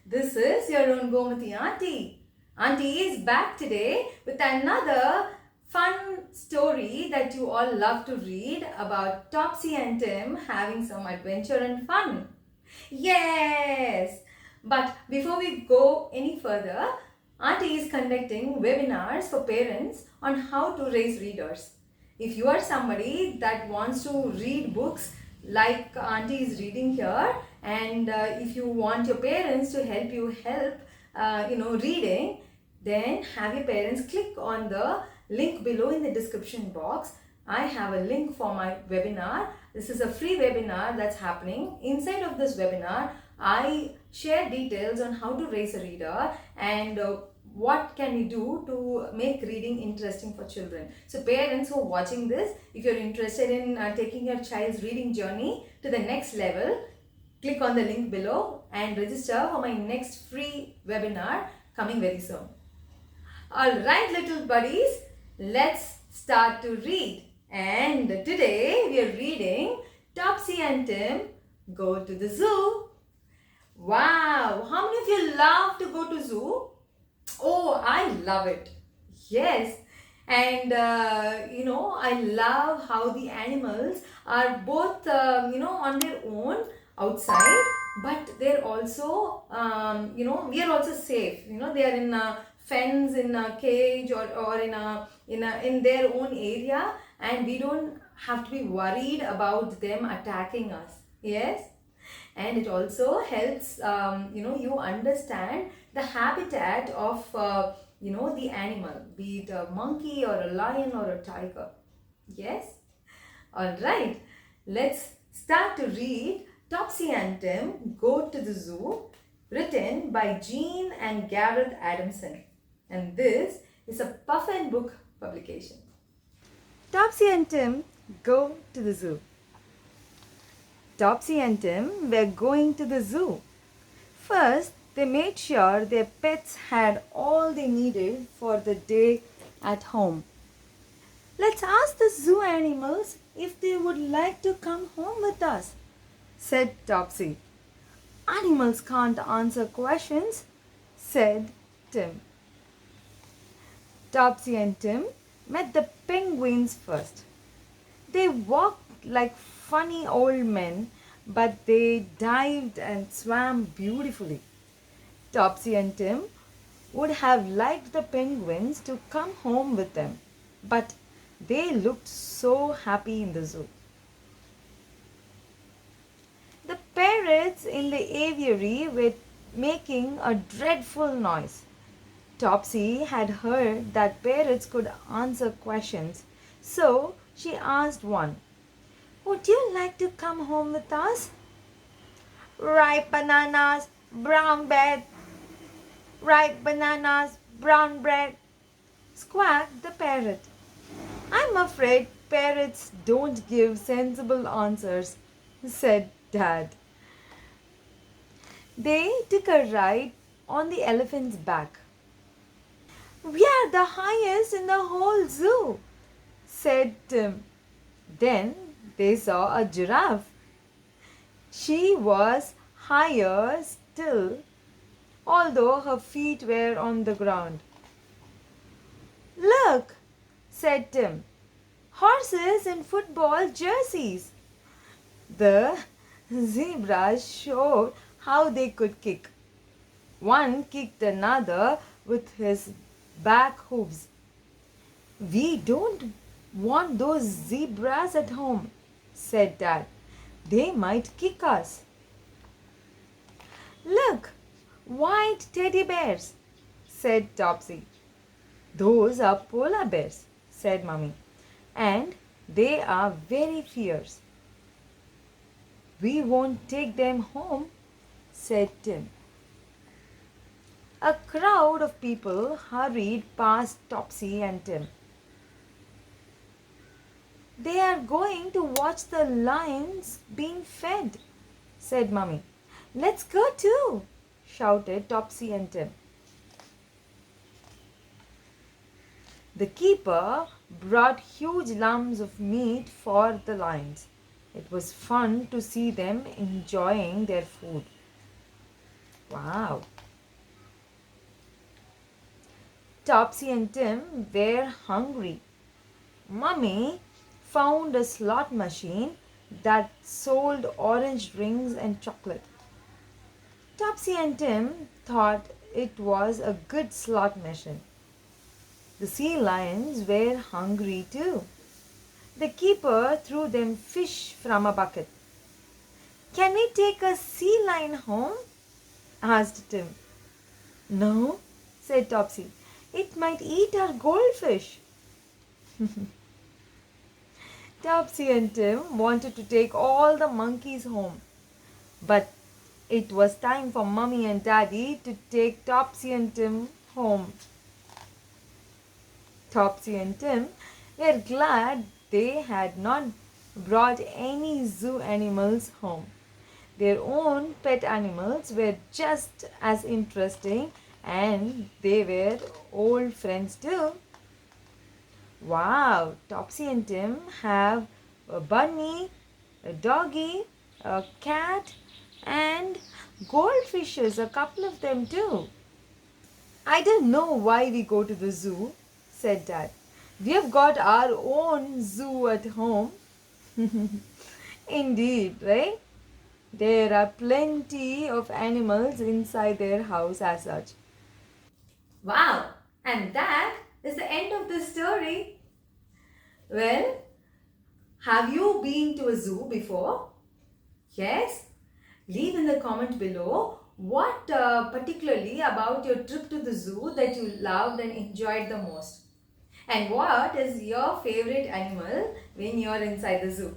This is your own Gomati Auntie. Auntie is back today with another fun story that you all love to read about Topsy and Tim having some adventure and fun. Yes! But before we go any further, Auntie is conducting webinars for parents on how to raise readers. If you are somebody that wants to read books like Auntie is reading here, and if you want your parents to help you reading, then have your parents click on the link below in the description box. I have a link for my webinar. This is a free webinar that's happening. Inside of this webinar, I share details on how to raise a reader and what can we do to make reading interesting for children. So parents who are watching this, if you're interested in taking your child's reading journey to the next level, click on the link below and register for my next free webinar coming very soon. Alright little buddies, let's start to read. And today we are reading Topsy and Tim Go to the Zoo. Wow, how many of you love to go to zoo? Oh, I love it. Yes. And I love how the animals are both on their own outside, but they're also we are also safe. They are in a fence, in a cage, or in their own area, and we don't have to be worried about them attacking us. Yes. And it also helps you understand the habitat of the animal, be it a monkey or a lion or a tiger. Yes. All right, let's start to read Topsy and Tim Go to the Zoo, written by Jean and Gareth Adamson, and this is a Puffin book publication. Topsy and Tim Go to the Zoo. Topsy and Tim were going to the zoo. First, they made sure their pets had all they needed for the day at home. "Let's ask the zoo animals if they would like to come home with us," said Topsy. "Animals can't answer questions," said Tim. Topsy and Tim met the penguins first. They walked like funny old men, but they dived and swam beautifully. Topsy and Tim would have liked the penguins to come home with them, but they looked so happy in the zoo. The parrots in the aviary were making a dreadful noise. Topsy had heard that parrots could answer questions, so she asked one, "Would you like to come home with us?" "Ripe bananas, brown bread, ripe bananas, brown bread," squawked the parrot. "I'm afraid parrots don't give sensible answers," said Dad. They took a ride on the elephant's back. "We are the highest in the whole zoo," said Tim. Then they saw a giraffe. She was higher still, although her feet were on the ground. "Look," said Tim, "horses in football jerseys." The zebras showed how they could kick. One kicked another with his back hooves. "We don't want those zebras at home," said Dad. "They might kick us." "Look, white teddy bears," said Topsy. "Those are polar bears," said Mummy, "and they are very fierce." "We won't take them home," said Tim. A crowd of people hurried past Topsy and Tim. "They are going to watch the lions being fed," said Mummy. "Let's go too," shouted Topsy and Tim. The keeper brought huge lumps of meat for the lions. It was fun to see them enjoying their food. Wow. Topsy and Tim were hungry. Mummy found a slot machine that sold orange rings and chocolate. Topsy and Tim thought it was a good slot machine. The sea lions were hungry too. The keeper threw them fish from a bucket. Can we take a sea lion home? Asked Tim. No, said Topsy. It might eat our goldfish. Topsy and Tim wanted to take all the monkeys home. But it was time for Mummy and Daddy to take Topsy and Tim home. Topsy and Tim were glad they had not brought any zoo animals home. Their own pet animals were just as interesting and they were old friends too. Wow, Topsy and Tim have a bunny, a doggy, a cat, and goldfishes, a couple of them too. I don't know why we go to the zoo, said Dad. We have got our own zoo at home. Indeed, right? There are plenty of animals inside their house as such. Wow, and that is the end of the story. Well, have you been to a zoo before? Yes? Leave in the comment below what particularly about your trip to the zoo that you loved and enjoyed the most. And what is your favorite animal when you are inside the zoo?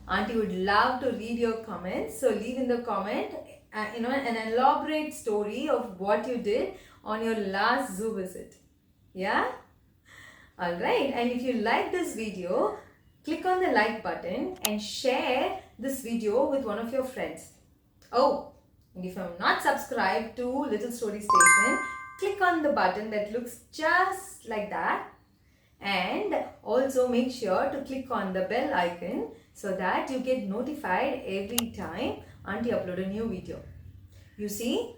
Auntie would love to read your comments. So leave in the comment an elaborate story of what you did on your last zoo visit. Yeah? Alright, and if you like this video, click on the like button and share this video with one of your friends. Oh, and if you're not subscribed to Little Story Station, click on the button that looks just like that. And also make sure to click on the bell icon so that you get notified every time Auntie upload a new video. You see,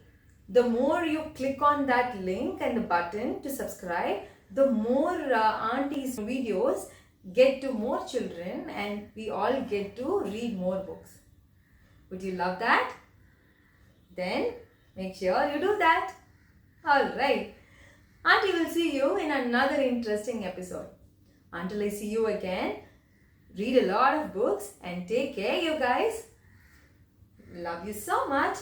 the more you click on that link and the button to subscribe, the more Auntie's videos get to more children and we all get to read more books. Would you love that? Then make sure you do that. Alright. Auntie will see you in another interesting episode. Until I see you again, read a lot of books and take care, you guys. Love you so much.